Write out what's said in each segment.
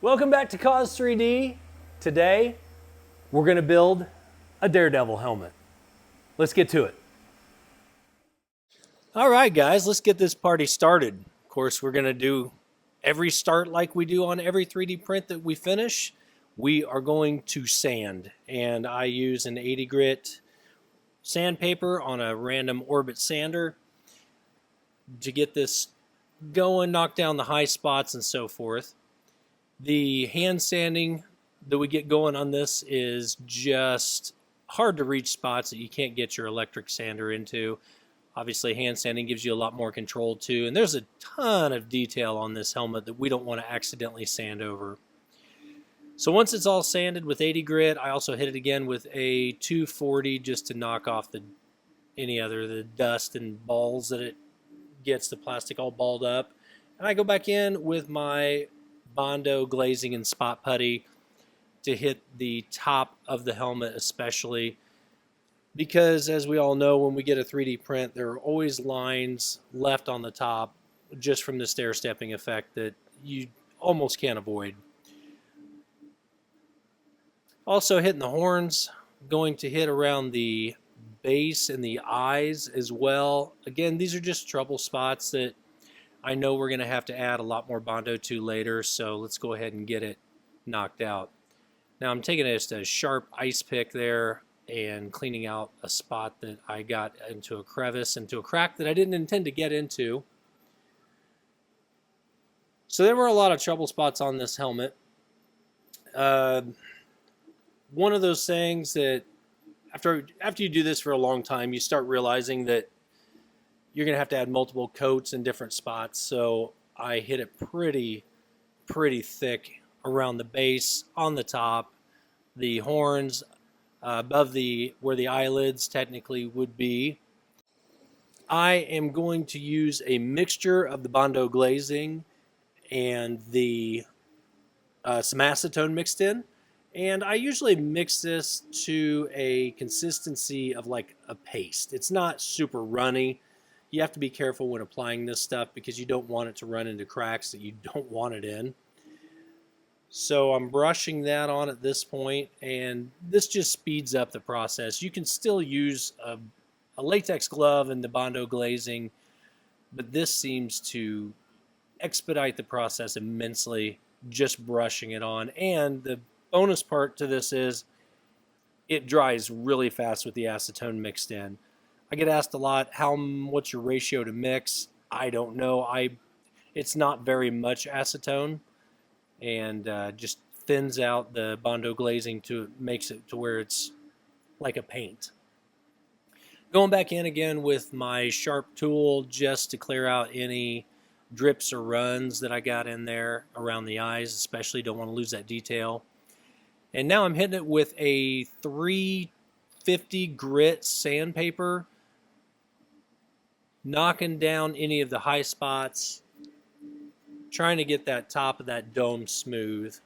Welcome back to Cause 3D. Today, we're going to build a Daredevil helmet. Let's get to it. All right, guys, let's get this party started. Of course, we're going to do every start like we do on every 3D print that we finish. We are going to sand, and I use an 80 grit sandpaper on a random orbit sander to get this going, knock down the high spots and so forth. The hand sanding that we get going on this is just hard to reach spots that you can't get your electric sander into. Obviously, hand sanding gives you a lot more control too, and there's a ton of detail on this helmet that we don't want to accidentally sand over. So once it's all sanded with 80 grit, I also hit it again with a 240 just to knock off the dust and balls that it gets, the plastic all balled up. And I go back in with my Bondo glazing and spot putty to hit the top of the helmet especially, because as we all know, when we get a 3D print, there are always lines left on the top just from the stair-stepping effect that you almost can't avoid. Also hitting the horns, going to hit around the base and the eyes as well. Again, these are just trouble spots that I know we're going to have to add a lot more Bondo to later, so let's go ahead and get it knocked out. Now I'm taking just a sharp ice pick there and cleaning out a spot that I got into a crevice, into a crack that I didn't intend to get into. So there were a lot of trouble spots on this helmet. One of those things that after you do this for a long time, you start realizing that you're going to have to add multiple coats in different spots. So I hit it pretty thick around the base, on the top, the horns, above where the eyelids technically would be. I am going to use a mixture of the Bondo glazing and the some acetone mixed in. And I usually mix this to a consistency of like a paste. It's not super runny. You have to be careful when applying this stuff because you don't want it to run into cracks that you don't want it in. So I'm brushing that on at this point, and this just speeds up the process. You can still use a latex glove and the Bondo glazing, but this seems to expedite the process immensely just brushing it on. And the bonus part to this is it dries really fast with the acetone mixed in. I get asked a lot, what's your ratio to mix? I don't know. It's not very much acetone, and just thins out the Bondo glazing makes it to where it's like a paint. Going back in again with my sharp tool just to clear out any drips or runs that I got in there around the eyes, especially don't want to lose that detail. And now I'm hitting it with a 350 grit sandpaper, knocking down any of the high spots, trying to get that top of that dome smooth.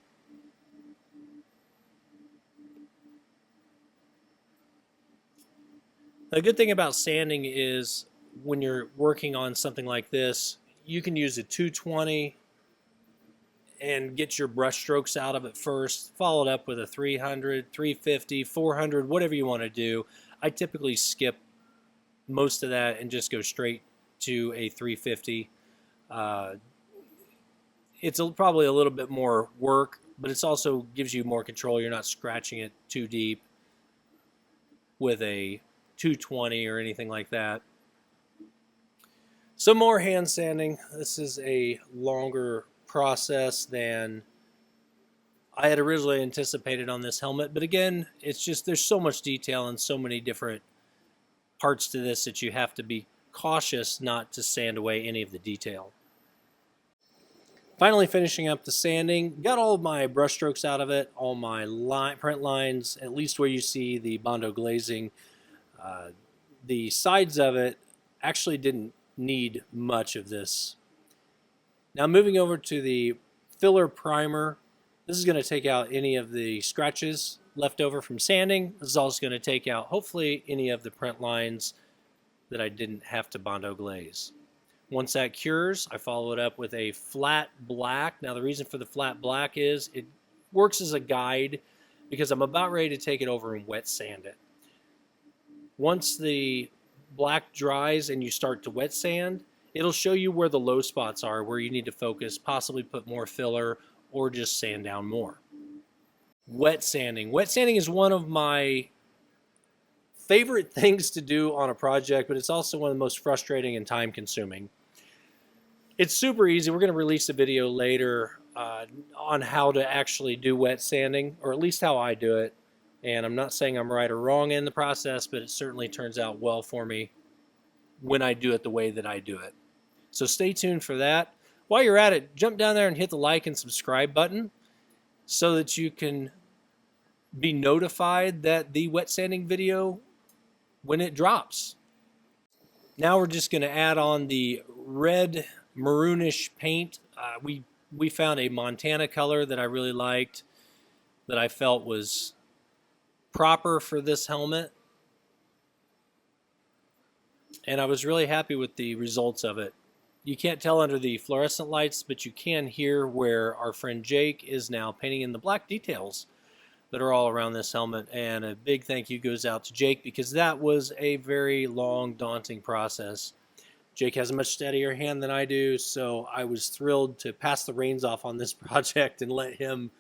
The good thing about sanding is when you're working on something like this, you can use a 220 and get your brush strokes out of it first, followed up with a 300, 350, 400, whatever you want to do. I typically skip most of that and just go straight to a 350. It's probably a little bit more work, but it also gives you more control. You're not scratching it too deep with a 220 or anything like that. Some more hand sanding. This is a longer process than I had originally anticipated on this helmet, but again, it's just there's so much detail and so many different parts to this that you have to be cautious not to sand away any of the detail. Finally finishing up the sanding, got all of my brush strokes out of it, all my print lines, at least where you see the Bondo glazing. The sides of it actually didn't need much of this. Now moving over to the filler primer, this is going to take out any of the scratches left over from sanding. This is also going to take out hopefully any of the print lines that I didn't have to Bondo glaze. Once that cures, I follow it up with a flat black. Now the reason for the flat black is it works as a guide because I'm about ready to take it over and wet sand it. Once the black dries and you start to wet sand, it'll show you where the low spots are, where you need to focus, possibly put more filler or just sand down more. Wet sanding. Wet sanding is one of my favorite things to do on a project, but it's also one of the most frustrating and time consuming. It's super easy. We're going to release a video later on how to actually do wet sanding, or at least how I do it. And I'm not saying I'm right or wrong in the process, but it certainly turns out well for me when I do it the way that I do it. So stay tuned for that. While you're at it, jump down there and hit the like and subscribe button so that you can be notified that the wet sanding video when it drops. Now we're just going to add on the red maroonish paint. We found a Montana color that I really liked, that I felt was proper for this helmet, and I was really happy with the results of it. You can't tell under the fluorescent lights, but you can hear where our friend Jake is now painting in the black details that are all around this helmet. And a big thank you goes out to Jake, because that was a very long, daunting process. Jake has a much steadier hand than I do, so I was thrilled to pass the reins off on this project and let him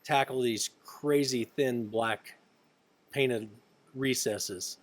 tackle these crazy thin black painted recesses.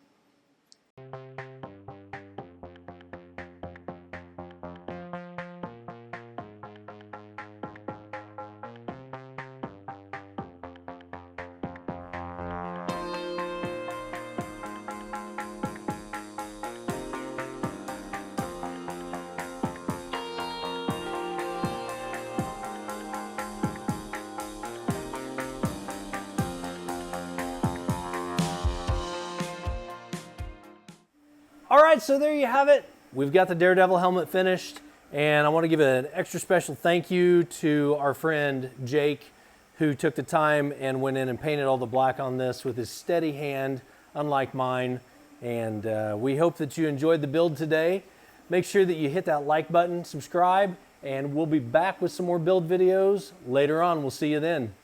All right, so there you have it. We've got the Daredevil helmet finished, and I want to give an extra special thank you to our friend Jake, who took the time and went in and painted all the black on this with his steady hand, unlike mine. And we hope that you enjoyed the build today. Make sure that you hit that like button, subscribe, and we'll be back with some more build videos later on. We'll see you then.